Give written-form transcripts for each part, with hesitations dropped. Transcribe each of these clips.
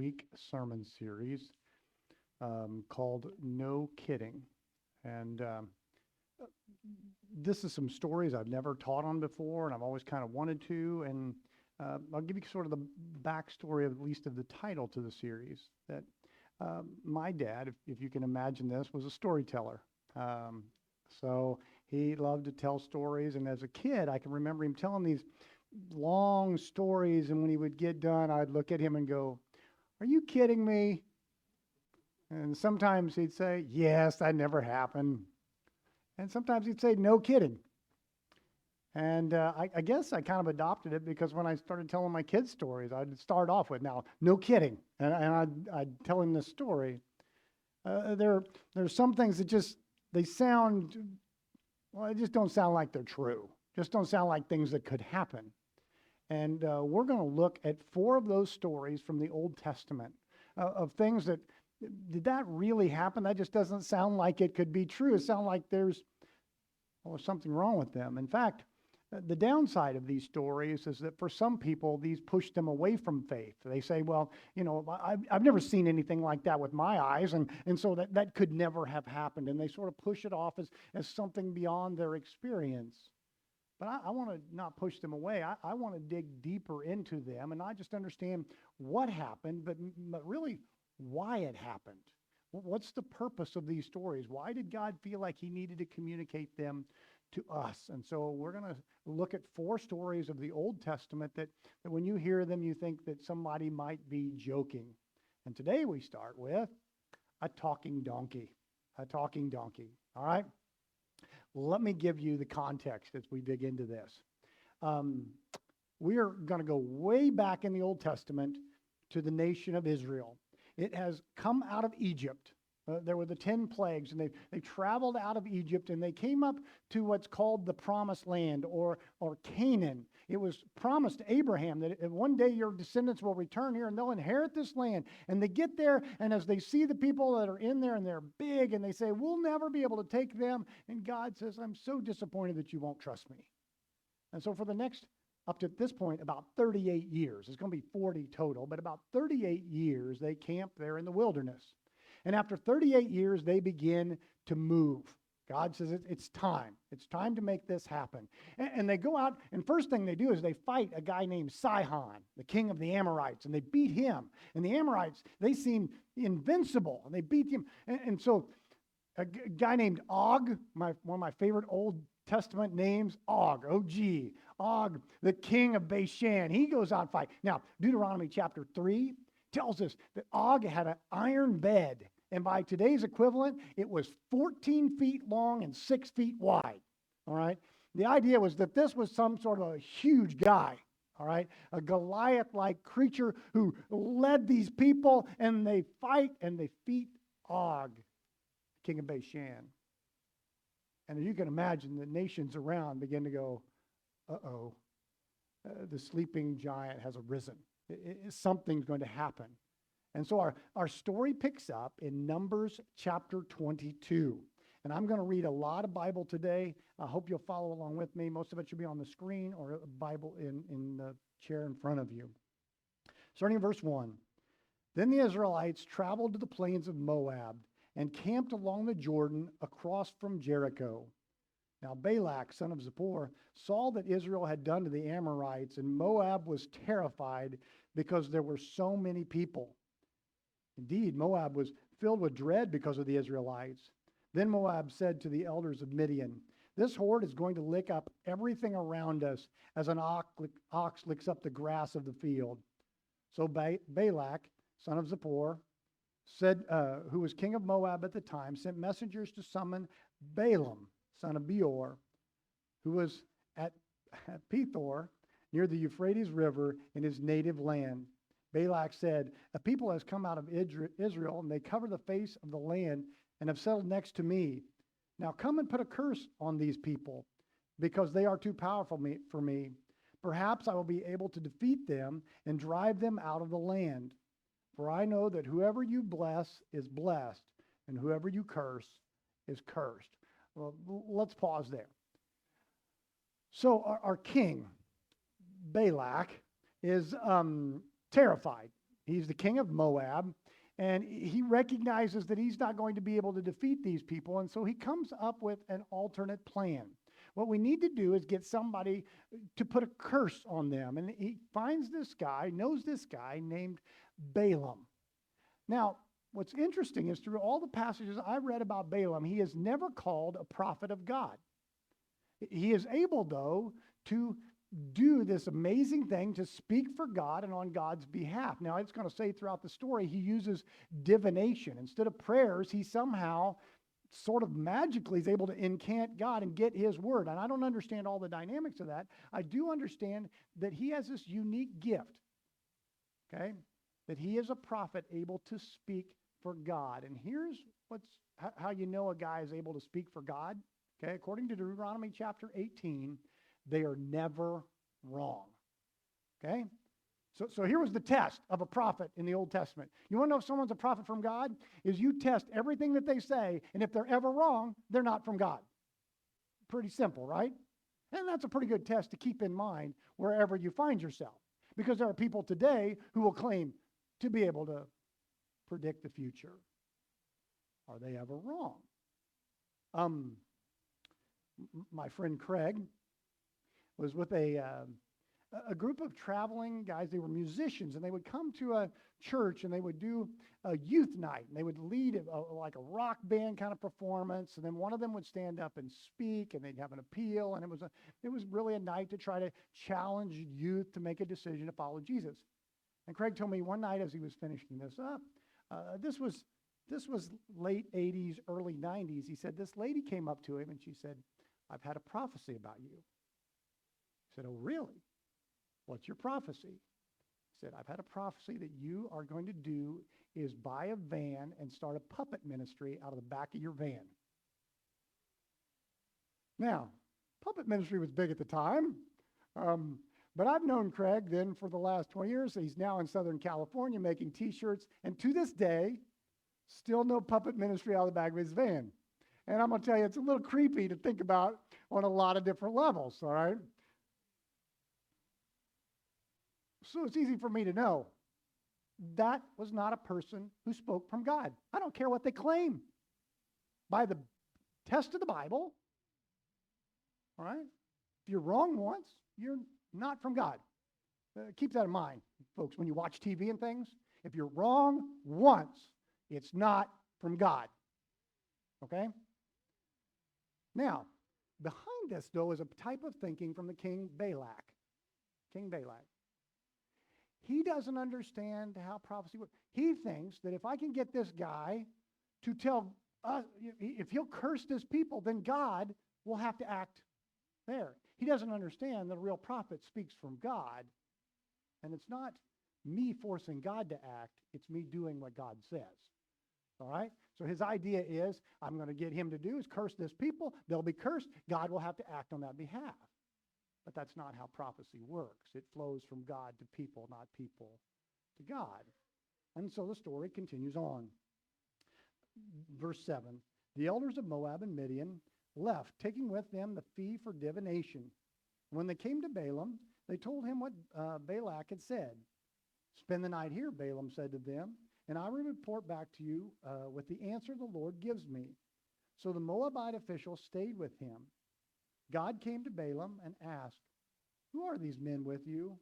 week sermon series called No Kidding. And this is some stories I've never taught on before, and I've always kind of wanted to. And I'll give you sort of the backstory, of, at least of the title to the series. That my dad, if you can imagine this, was a storyteller. So he loved to tell stories. And as a kid, I can remember him telling these long stories. And when he would get done, I'd look at him and go, "Are you kidding me?" And sometimes he'd say, "Yes, that never happened." And sometimes he'd say, "No kidding." And I guess I kind of adopted it because when I started telling my kids stories, I'd start off with, "Now, no kidding." And I'd tell him this story. There's some things that they sound, well, they just don't sound like they're true. Just don't sound like things that could happen. And we're going to look at 4 of those stories from the Old Testament of things that, did that really happen? That just doesn't sound like it could be true. It sounds like there's something wrong with them. In fact, the downside of these stories is that for some people, these push them away from faith. They say, "Well, I've never seen anything like that with my eyes, and so that could never have happened." And they sort of push it off as something beyond their experience. But I want to not push them away. I want to dig deeper into them and not just understand what happened, but really why it happened. What's the purpose of these stories? Why did God feel like he needed to communicate them to us? And so we're going to look at 4 stories of the Old Testament that when you hear them, you think that somebody might be joking. And today we start with a talking donkey. A talking donkey. All right? Let me give you the context as we dig into this. We are going to go way back in the Old Testament to the nation of Israel. It has come out of Egypt. There were the 10 plagues, and they traveled out of Egypt, and they came up to what's called the Promised Land, or Canaan. It was promised to Abraham that one day your descendants will return here, and they'll inherit this land. And they get there, and as they see the people that are in there, and they're big, and they say, "We'll never be able to take them." And God says, "I'm so disappointed that you won't trust me." And so for the next, up to this point, about 38 years, it's going to be 40 total, but about 38 years, they camp there in the wilderness. And after 38 years, they begin to move. God says, it's time. It's time to make this happen. And they go out, and first thing they do is they fight a guy named Sihon, the king of the Amorites, and they beat him. And the Amorites, they seem invincible, and they beat him. And so a guy named Og, one of my favorite Old Testament names, Og, O-G, Og, the king of Bashan, he goes out and fight. Now, Deuteronomy chapter 3 tells us that Og had an iron bed, and by today's equivalent, it was 14 feet long and 6 feet wide, all right? The idea was that this was some sort of a huge guy, all right? A Goliath-like creature who led these people, and they fight, and they defeat Og, king of Bashan. And as you can imagine, the nations around begin to go, uh-oh, the sleeping giant has arisen. Something's going to happen. And so our story picks up in Numbers chapter 22. And I'm going to read a lot of Bible today. I hope you'll follow along with me. Most of it should be on the screen or a Bible in the chair in front of you. Starting in verse 1. Then the Israelites traveled to the plains of Moab and camped along the Jordan across from Jericho. Now Balak, son of Zippor, saw that Israel had done to the Amorites, and Moab was terrified because there were so many people. Indeed, Moab was filled with dread because of the Israelites. Then Moab said to the elders of Midian, "This horde is going to lick up everything around us as an ox licks up the grass of the field." So Balak, son of Zippor, said, who was king of Moab at the time, sent messengers to summon Balaam, son of Beor, who was at Pethor, near the Euphrates River in his native land. Balak said, "A people has come out of Israel, and they cover the face of the land and have settled next to me. Now come and put a curse on these people, because they are too powerful for me. Perhaps I will be able to defeat them and drive them out of the land. For I know that whoever you bless is blessed, and whoever you curse is cursed." Well, let's pause there. So our king, Balak, is terrified. He's the king of Moab, and he recognizes that he's not going to be able to defeat these people, and so he comes up with an alternate plan. What we need to do is get somebody to put a curse on them, and he finds this guy, knows this guy named Balaam. Now, what's interesting is through all the passages I read about Balaam, he is never called a prophet of God. He is able, though, to do this amazing thing to speak for God and on God's behalf. Now, it's going to say throughout the story, he uses divination. Instead of prayers, he somehow sort of magically is able to incant God and get his word. And I don't understand all the dynamics of that. I do understand that he has this unique gift, okay, that he is a prophet able to speak for God. And here's how you know a guy is able to speak for God. Okay, according to Deuteronomy chapter 18, they are never wrong. Okay? So here was the test of a prophet in the Old Testament. You want to know if someone's a prophet from God? Is you test everything that they say, and if they're ever wrong, they're not from God. Pretty simple, right? And that's a pretty good test to keep in mind wherever you find yourself. Because there are people today who will claim to be able to predict the future. Are they ever wrong? My friend Craig was with a group of traveling guys. They were musicians, and they would come to a church, and they would do a youth night, and they would lead like a rock band kind of performance, and then one of them would stand up and speak, and they'd have an appeal, and it was really a night to try to challenge youth to make a decision to follow Jesus. And Craig told me one night as he was finishing this up, this was late 80s, early 90s. He said this lady came up to him, and she said, "I've had a prophecy about you." He said, "Oh, really? What's your prophecy?" He said, "I've had a prophecy that you are going to do is buy a van and start a puppet ministry out of the back of your van." Now, puppet ministry was big at the time, but I've known Craig then for the last 20 years. He's now in Southern California making T-shirts, and to this day, still no puppet ministry out of the back of his van. And I'm going to tell you, it's a little creepy to think about on a lot of different levels, all right? So it's easy for me to know that was not a person who spoke from God. I don't care what they claim. By the test of the Bible, all right? If you're wrong once, you're not from God. Keep that in mind, folks, when you watch TV and things. If you're wrong once, it's not from God, okay? Now, behind this, though, is a type of thinking from the king Balak. King Balak. He doesn't understand how prophecy works. He thinks that if I can get this guy to tell us, if he'll curse this people, then God will have to act there. He doesn't understand that a real prophet speaks from God, and it's not me forcing God to act, it's me doing what God says. All right? So his idea is, I'm going to get him to do is curse this people. They'll be cursed. God will have to act on that behalf. But that's not how prophecy works. It flows from God to people, not people to God. And so the story continues on. Verse 7, the elders of Moab and Midian left, taking with them the fee for divination. When they came to Balaam, they told him what Balak had said. "Spend the night here," Balaam said to them, "and I will report back to you with the answer the Lord gives me." So the Moabite officials stayed with him. God came to Balaam and asked, "Who are these men with you?"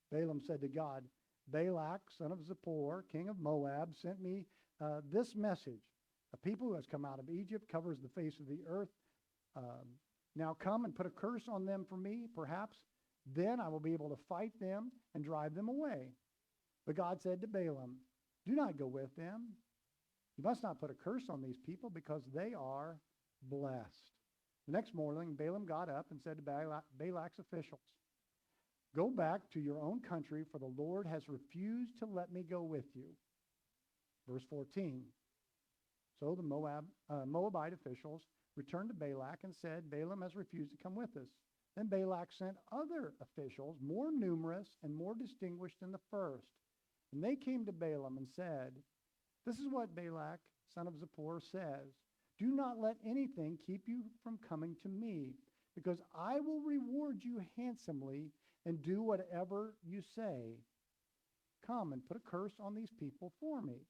Balaam said to God, "Balak, son of Zippor, king of Moab, sent me this message. A people who has come out of Egypt covers the face of the earth. Now come and put a curse on them for me, perhaps. Then I will be able to fight them and drive them away." But God said to Balaam, "Do not go with them. You must not put a curse on these people because they are blessed." The next morning, Balaam got up and said to Balak's officials, "Go back to your own country, for the Lord has refused to let me go with you." Verse 14. So the Moabite officials returned to Balak and said, "Balaam has refused to come with us." Then Balak sent other officials, more numerous and more distinguished than the first. And they came to Balaam and said, "This is what Balak, son of Zippor, says. Do not let anything keep you from coming to me, because I will reward you handsomely and do whatever you say. come and put a curse on these people for me.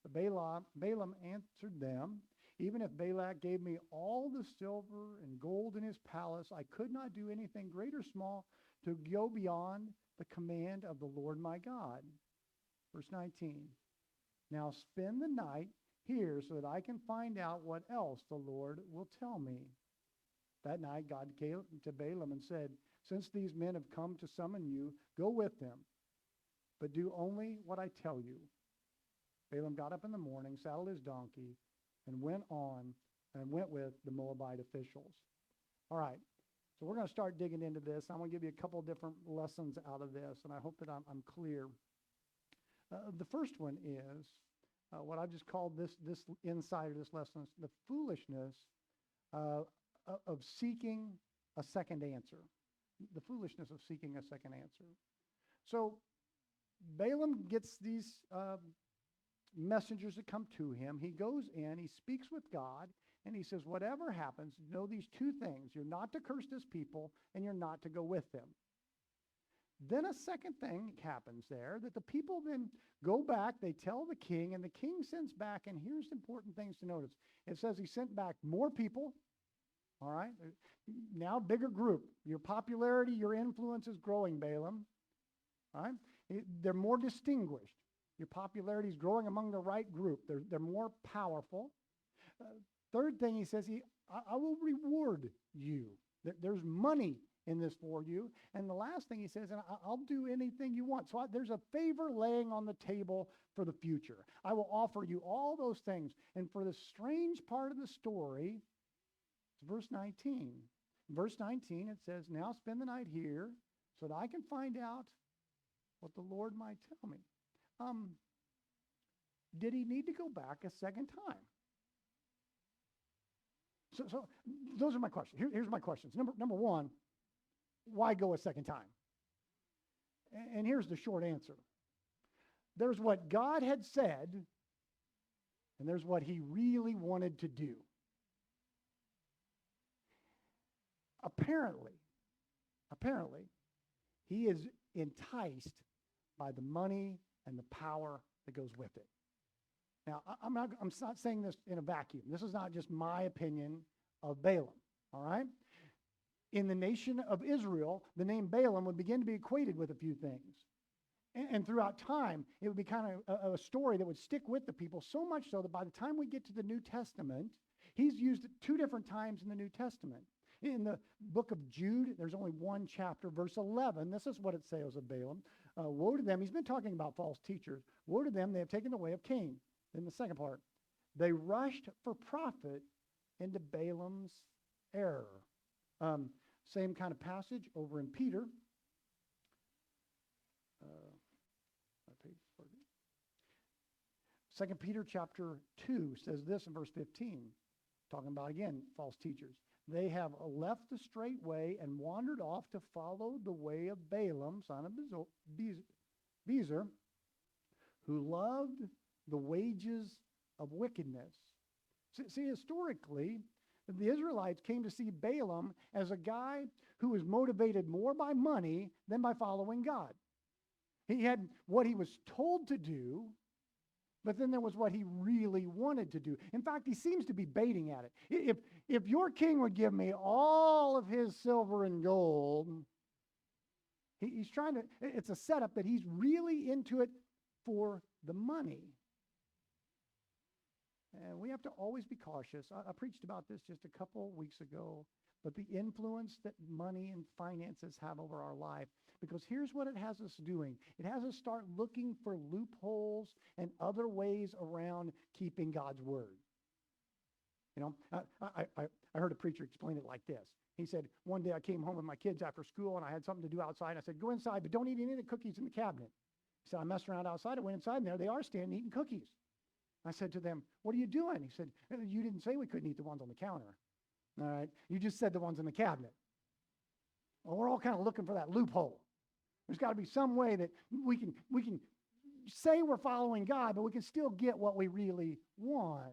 But Balaam answered them, even if Balak gave me all the silver and gold in his palace, I could not do anything great or small to go beyond the command of the Lord my God. Verse 19, now spend the night here so that I can find out what else the Lord will tell me. That night God came to Balaam and said, since these men have come to summon you, go with them, but do only what I tell you. Balaam got up in the morning, saddled his donkey, and went with the Moabite officials. All right, so we're going to start digging into this. I'm going to give you a couple different lessons out of this, and I hope that I'm clear. The first one is what I've just called this inside of this lesson, the foolishness of seeking a second answer. The foolishness of seeking a second answer. So Balaam gets these messengers that come to him. He goes in, he speaks with God, and he says, whatever happens, know these two things. You're not to curse this people, and you're not to go with them. Then a second thing happens there, that the people then go back, they tell the king, and the king sends back, and here's important things to notice. It says he sent back more people, all right? Now bigger group. Your popularity, your influence is growing, Balaam, all right? They're more distinguished. Your popularity is growing among the right group. They're more powerful. Third thing he says, I will reward you. There's money in this for you. And the last thing he says, and I'll do anything you want. So there's a favor laying on the table for the future. I will offer you all those things. And for the strange part of the story, it's verse 19. Verse 19, it says, now spend the night here so that I can find out what the Lord might tell me. Did he need to go back a second time? So those are my questions. Here's my questions. Number one, why go a second time? And here's the short answer. There's what God had said, and there's what he really wanted to do. Apparently, he is enticed by the money and the power that goes with it. Now, I'm not saying this in a vacuum. This is not just my opinion of Balaam, all right? In the nation of Israel, the name Balaam would begin to be equated with a few things. And throughout time, it would be kind of a story that would stick with the people, so much so that by the time we get to the New Testament, he's used it 2 different times in the New Testament. In the book of Jude, there's only 1 chapter, verse 11. This is what it says of Balaam. Woe to them. He's been talking about false teachers. Woe to them, they have taken the way of Cain. Then the second part, they rushed for profit into Balaam's error. Same kind of passage over in Peter. Second Peter chapter 2 says this in verse 15, talking about, again, false teachers. They have left the straight way and wandered off to follow the way of Balaam, son of Bezer, who loved the wages of wickedness. See, historically, the Israelites came to see Balaam as a guy who was motivated more by money than by following God. He had what he was told to do, but then there was what he really wanted to do. In fact, he seems to be baiting at it. If your king would give me all of his silver and gold, he's trying to, it's a setup that he's really into it for the money. And we have to always be cautious. I preached about this just a couple weeks ago, but the influence that money and finances have over our life. Because here's what it has us doing. It has us start looking for loopholes and other ways around keeping God's word. You know, I heard a preacher explain it like this. He said, one day I came home with my kids after school and I had something to do outside. I said, go inside, but don't eat any of the cookies in the cabinet. He said, I messed around outside. I went inside and there they are standing eating cookies. I said to them, what are you doing? He said, you didn't say we couldn't eat the ones on the counter. All right. You just said the ones in the cabinet. Well, we're all kind of looking for that loophole. There's got to be some way that we can say we're following God, but we can still get what we really want.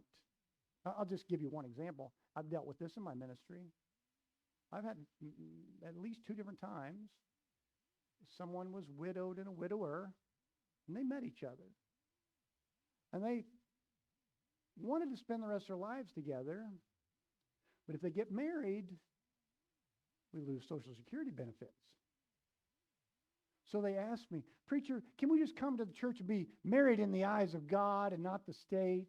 I'll just give you one example. I've dealt with this in my ministry. I've had at least 2 different times. Someone was widowed and a widower, And they met each other. And they wanted to spend the rest of their lives together. But if they get married, we lose Social Security benefits. So they asked me, "Preacher, can we just come to the church and be married in the eyes of God and not the state?"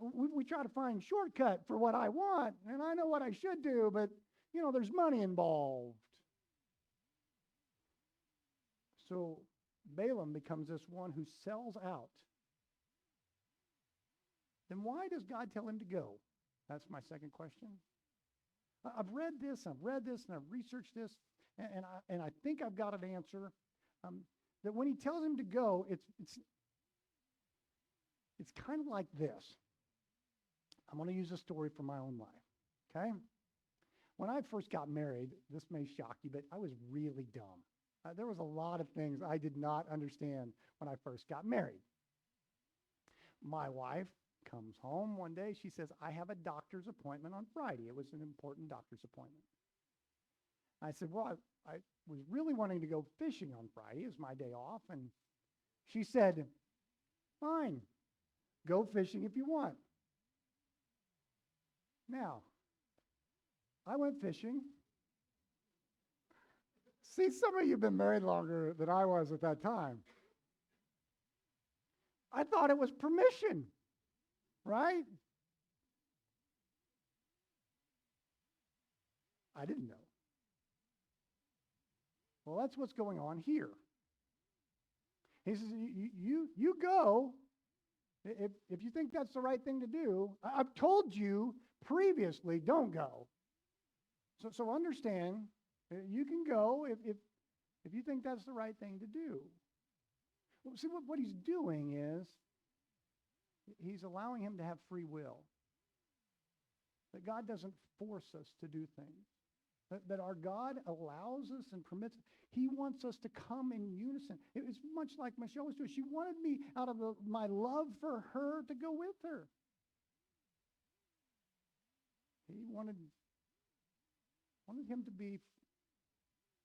We try to find a shortcut for what I want, and I know what I should do, but, there's money involved. So Balaam becomes this one who sells out. Then why does God tell him to go? That's my second question. I've read this, and I've researched this, and I think I've got an answer. That when he tells him to go, it's kind of like this. I'm going to use a story from my own life, okay? When I first got married, this may shock you, but I was really dumb. There was a lot of things I did not understand when I first got married. My wife comes home one day. She says, "I have a doctor's appointment on Friday." It was an important doctor's appointment. I said, "Well, I was really wanting to go fishing on Friday. It's my day off." And she said, "Fine, go fishing if you want." Now, I went fishing. See, some of you have been married longer than I was at that time. I thought it was permission, right? I didn't know. Well, that's what's going on here. He says, you go if you think that's the right thing to do. I've told you previously, don't go. So understand, you can go if you think that's the right thing to do. Well, see, what he's doing is he's allowing him to have free will. That God doesn't force us to do things. That our God allows us and permits. He wants us to come in unison. It's much like Michelle was doing. She wanted me, out of my love for her, to go with her. He wanted him to be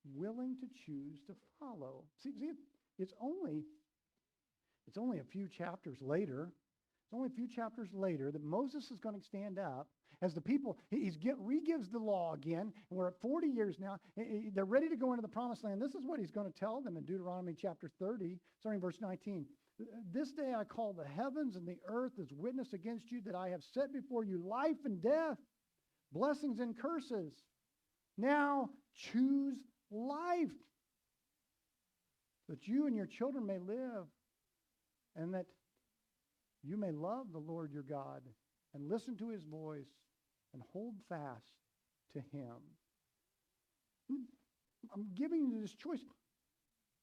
willing to choose to follow. See, it's only a few chapters later. It's only a few chapters later that Moses is going to stand up as the people, re-gives the law again, and we're at 40 years now. They're ready to go into the promised land. This is what he's going to tell them in Deuteronomy chapter 30, starting verse 19. "This day I call the heavens and the earth as witness against you that I have set before you life and death, blessings and curses. Now choose life, that you and your children may live, and that you may love the Lord your God and listen to his voice and hold fast to him." I'm giving you this choice.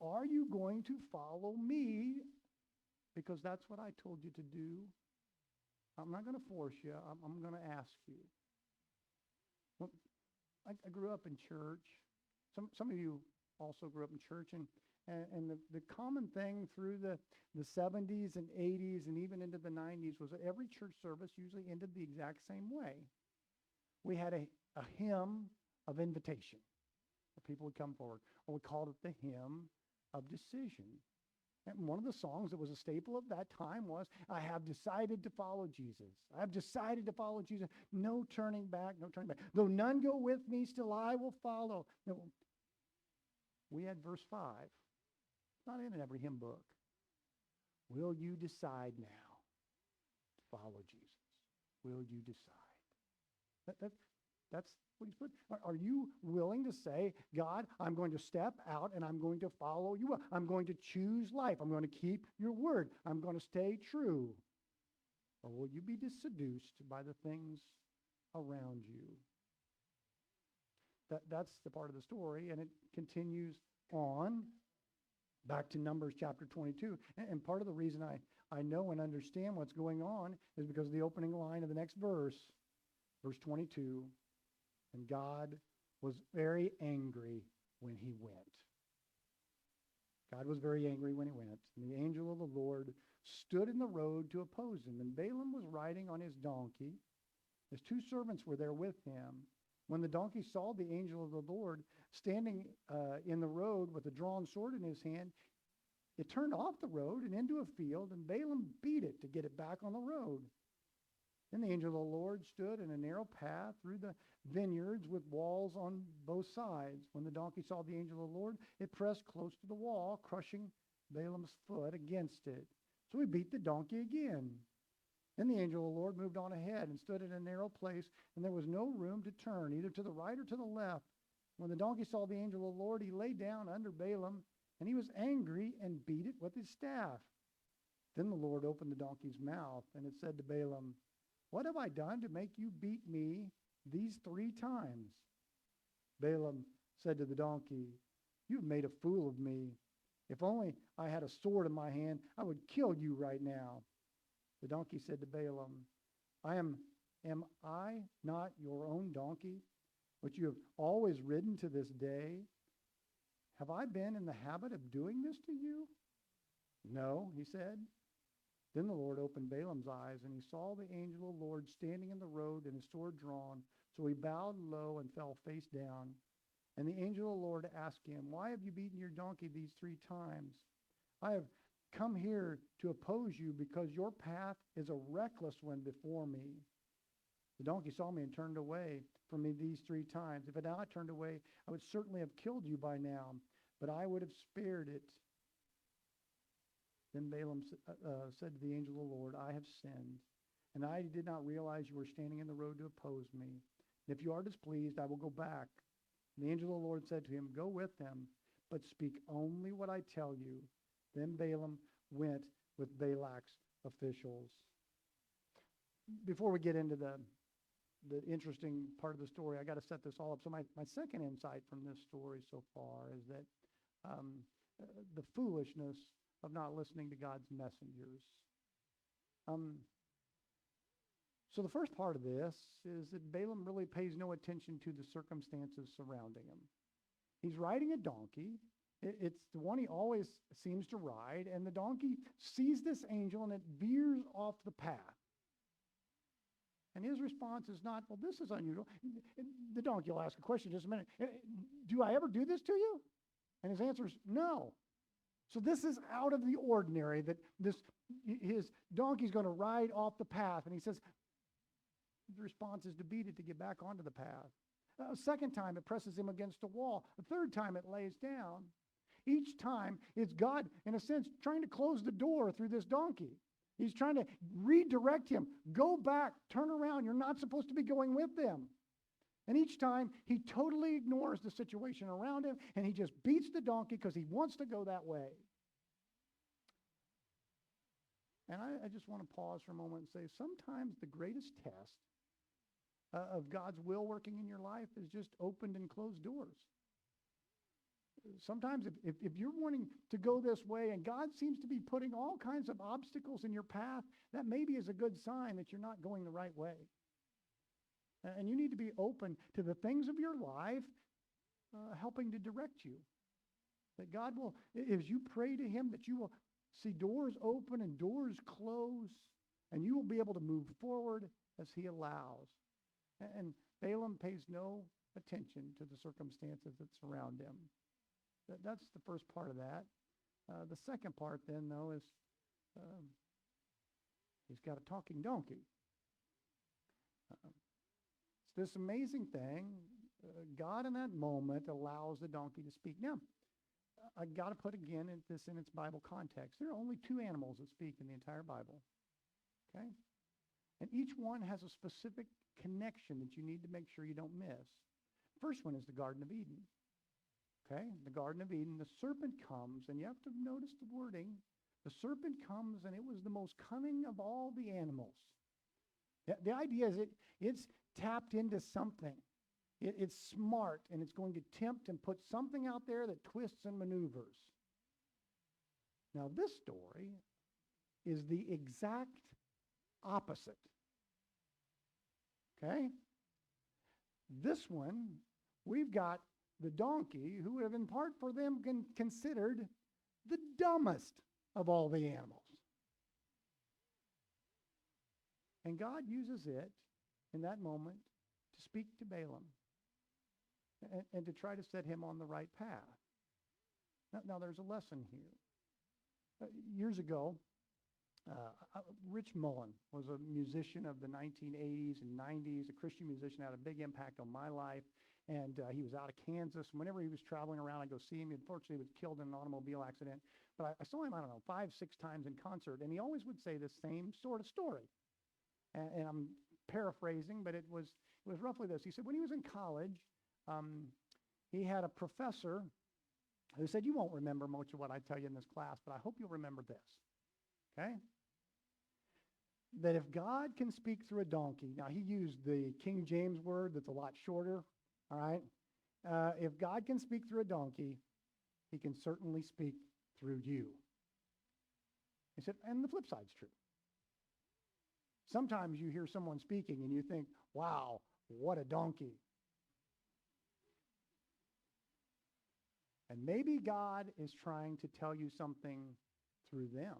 Are you going to follow me? Because that's what I told you to do. I'm not going to force you. I'm going to ask you. Well, I grew up in church. Some of you also grew up in church, and the common thing through the 70s and 80s and even into the 90s was that every church service usually ended the exact same way. We had a hymn of invitation where people would come forward, or we called it the hymn of decision. And one of the songs that was a staple of that time was, "I have decided to follow Jesus. I have decided to follow Jesus. No turning back, no turning back. Though none go with me, still I will follow." No, we had verse 5. It's not in every hymn book. Will you decide now to follow Jesus? Will you decide? That's what he's put. Are you willing to say, "God, I'm going to step out and I'm going to follow you. I'm going to choose life. I'm going to keep your word. I'm going to stay true"? Or will you be seduced by the things around you? That's the part of the story, and it continues on back to Numbers chapter 22. And part of the reason I know and understand what's going on is because of the opening line of the next verse, verse 22. "And God was very angry when he went." God was very angry when he went. "And the angel of the Lord stood in the road to oppose him. And Balaam was riding on his donkey. His two servants were there with him. When the donkey saw the angel of the Lord standing in the road with a drawn sword in his hand, it turned off the road and into a field, and Balaam beat it to get it back on the road. Then the angel of the Lord stood in a narrow path through the vineyards with walls on both sides. When the donkey saw the angel of the Lord, it pressed close to the wall, crushing Balaam's foot against it. So he beat the donkey again. Then the angel of the Lord moved on ahead and stood in a narrow place, and there was no room to turn, either to the right or to the left. When the donkey saw the angel of the Lord, he lay down under Balaam, and he was angry and beat it with his staff. Then the Lord opened the donkey's mouth, and it said to Balaam, "What have I done to make you beat me these 3 times?" Balaam said to the donkey, "You've made a fool of me. If only I had a sword in my hand, I would kill you right now." The donkey said to Balaam, Am I not your own donkey, which you have always ridden to this day? Have I been in the habit of doing this to you?" "No," he said. Then the Lord opened Balaam's eyes, and he saw the angel of the Lord standing in the road and his sword drawn. So he bowed low and fell face down. And the angel of the Lord asked him, "Why have you beaten your donkey these 3 times? I have come here to oppose you because your path is a reckless one before me. The donkey saw me and turned away from me these 3 times. If it had not turned away, I would certainly have killed you by now, but I would have spared it." Then Balaam said to the angel of the Lord, "I have sinned, and I did not realize you were standing in the road to oppose me. If you are displeased, I will go back." And the angel of the Lord said to him, "Go with them, but speak only what I tell you." Then Balaam went with Balak's officials. Before we get into the interesting part of the story, I got to set this all up. So my second insight from this story so far is that the foolishness of not listening to God's messengers. So the first part of this is that Balaam really pays no attention to the circumstances surrounding him. He's riding a donkey. It's the one he always seems to ride, and the donkey sees this angel, and it veers off the path. And his response is not, "Well, this is unusual." The donkey will ask a question in just a minute. "Do I ever do this to you?" And his answer is no. So this is out of the ordinary, that his donkey's going to ride off the path. And he says, the response is to beat it to get back onto the path. A second time, it presses him against a wall. A third time, it lays down. Each time, it's God, in a sense, trying to close the door through this donkey. He's trying to redirect him. Go back, turn around. You're not supposed to be going with them. And each time, he totally ignores the situation around him, and he just beats the donkey because he wants to go that way. And I just want to pause for a moment and say, sometimes the greatest test of God's will working in your life is just opened and closed doors. Sometimes if you're wanting to go this way and God seems to be putting all kinds of obstacles in your path, that maybe is a good sign that you're not going the right way. And you need to be open to the things of your life helping to direct you. That God will, as you pray to him, that you will see doors open and doors close, and you will be able to move forward as he allows. And Balaam pays no attention to the circumstances that surround him. That's the first part of that. The second part then, though, is he's got a talking donkey. It's this amazing thing. God in that moment allows the donkey to speak. Now, I got to put again this in its Bible context. There are only 2 animals that speak in the entire Bible. Okay? And each one has a specific connection that you need to make sure you don't miss. First one is the Garden of Eden. Okay? The Garden of Eden, the serpent comes, and you have to notice the wording. The serpent comes, and it was the most cunning of all the animals. The idea is it's tapped into something. It's smart, and it's going to tempt and put something out there that twists and maneuvers. Now, this story is the exact opposite. Okay? This one, we've got the donkey, who have in part for them been considered the dumbest of all the animals. And God uses it in that moment to speak to Balaam. and to try to set him on the right path. Now there's a lesson here. Years ago, Rich Mullen was a musician of the 1980s and 90s, a Christian musician, had a big impact on my life. And he was out of Kansas. Whenever he was traveling around, I'd go see him. He unfortunately was killed in an automobile accident. But I saw him, I don't know, 5, 6 times in concert. And he always would say the same sort of story. And I'm paraphrasing, but it was roughly this. He said when he was in college, he had a professor who said, you won't remember much of what I tell you in this class, but I hope you'll remember this. Okay? That if God can speak through a donkey, now he used the King James word that's a lot shorter, all right? If God can speak through a donkey, he can certainly speak through you. He said, and the flip side's true. Sometimes you hear someone speaking and you think, wow, what a donkey. And maybe God is trying to tell you something through them.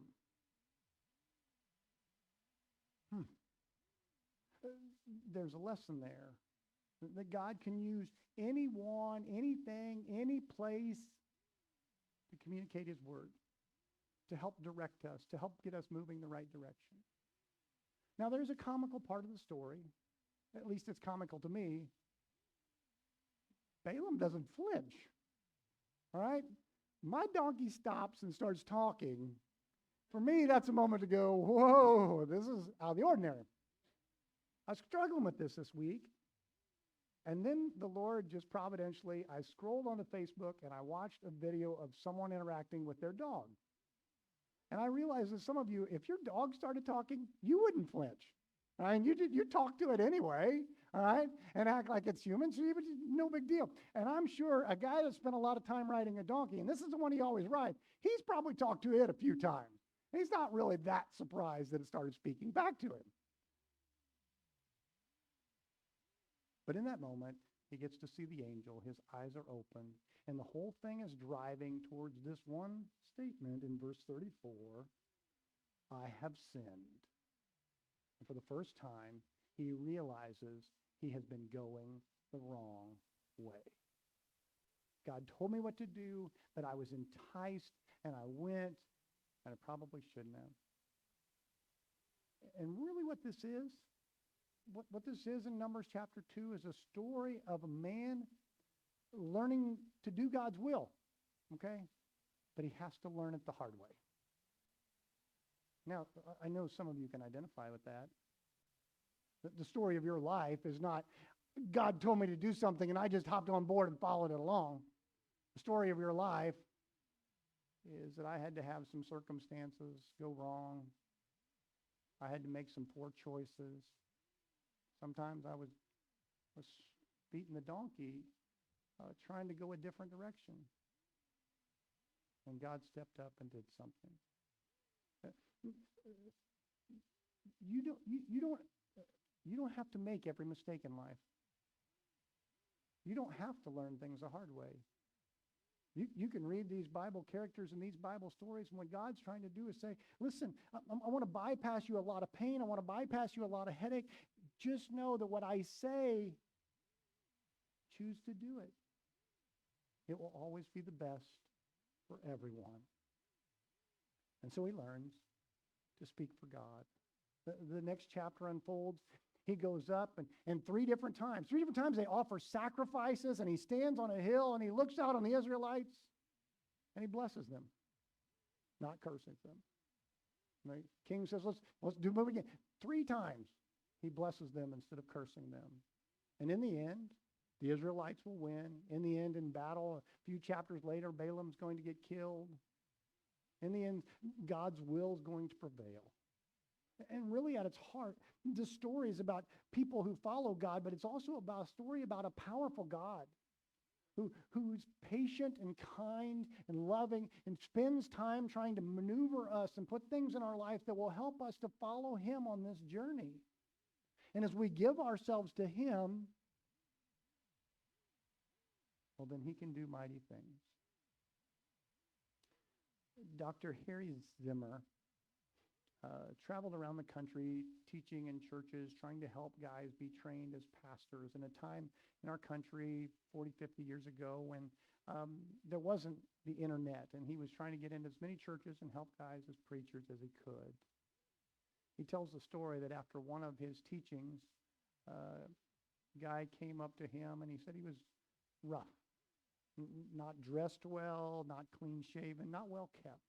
There's a lesson there. That God can use anyone, anything, any place to communicate his word, to help direct us, to help get us moving the right direction. Now, there's a comical part of the story. At least it's comical to me. Balaam doesn't flinch. All right? My donkey stops and starts talking. For me, that's a moment to go, whoa, this is out of the ordinary. I was struggling with this week. And then the Lord just providentially, I scrolled onto Facebook and I watched a video of someone interacting with their dog. And I realized that some of you, if your dog started talking, you wouldn't flinch. All right? You talk to it anyway, all right, and act like it's human, so it was no big deal. And I'm sure a guy that spent a lot of time riding a donkey, and this is the one he always rides, he's probably talked to it a few times. He's not really that surprised that it started speaking back to him. But in that moment, he gets to see the angel. His eyes are opened. And the whole thing is driving towards this one statement in verse 34, I have sinned. And for the first time, he realizes he has been going the wrong way. God told me what to do, but I was enticed, and I went, and I probably shouldn't have. And really what this is, what this is in Numbers chapter 2 is a story of a man learning to do God's will, okay? But he has to learn it the hard way. Now, I know some of you can identify with that. The story of your life is not, God told me to do something and I just hopped on board and followed it along. The story of your life is that I had to have some circumstances go wrong. I had to make some poor choices. Sometimes I was beating the donkey, trying to go a different direction. And God stepped up and did something. You don't have to make every mistake in life. You don't have to learn things the hard way. You can read these Bible characters and these Bible stories, and what God's trying to do is say, listen, I want to bypass you a lot of pain. I want to bypass you a lot of headache. Just know that what I say, choose to do it. It will always be the best for everyone. And so he learns to speak for God. The next chapter unfolds. He goes up and three different times they offer sacrifices, and he stands on a hill and he looks out on the Israelites and he blesses them, not curses them. And the king says, let's do it again. 3 times he blesses them instead of cursing them. And in the end, the Israelites will win. In the end, in battle, a few chapters later, Balaam's going to get killed. In the end, God's will is going to prevail. And really at its heart, the story is about people who follow God, but it's also about a story about a powerful God who's patient and kind and loving and spends time trying to maneuver us and put things in our life that will help us to follow him on this journey. And as we give ourselves to him, well, then he can do mighty things. Dr. Harry Zimmer traveled around the country teaching in churches, trying to help guys be trained as pastors in a time in our country 40, 50 years ago when there wasn't the internet, and he was trying to get into as many churches and help guys as preachers as he could. He tells the story that after one of his teachings, a guy came up to him and he said he was rough, not dressed well, not clean shaven, not well kept.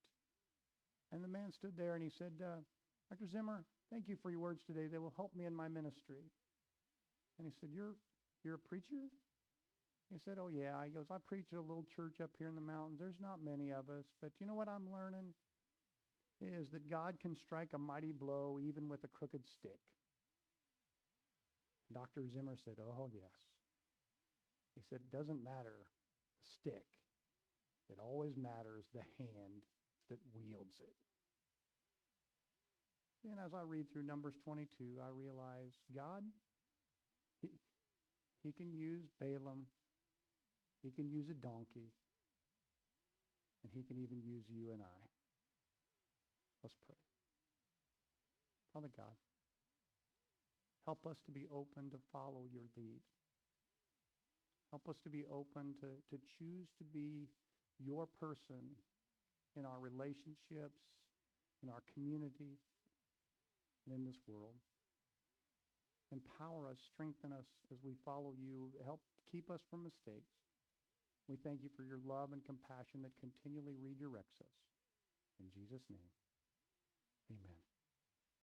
And the man stood there and he said, Dr. Zimmer, thank you for your words today. They will help me in my ministry. And he said, you're a preacher? He said, oh yeah. He goes, I preach at a little church up here in the mountains. There's not many of us, but you know what I'm learning? Is that God can strike a mighty blow even with a crooked stick. Dr. Zimmer said, oh yes. He said, it doesn't matter the stick. It always matters the hand that wields it. And as I read through Numbers 22, I realize God, he can use Balaam, he can use a donkey, and he can even use you and I. Let's pray. Father God, help us to be open to follow your lead. Help us to be open to choose to be your person in our relationships, in our community, and in this world. Empower us, strengthen us as we follow you. Help keep us from mistakes. We thank you for your love and compassion that continually redirects us. In Jesus' name, amen.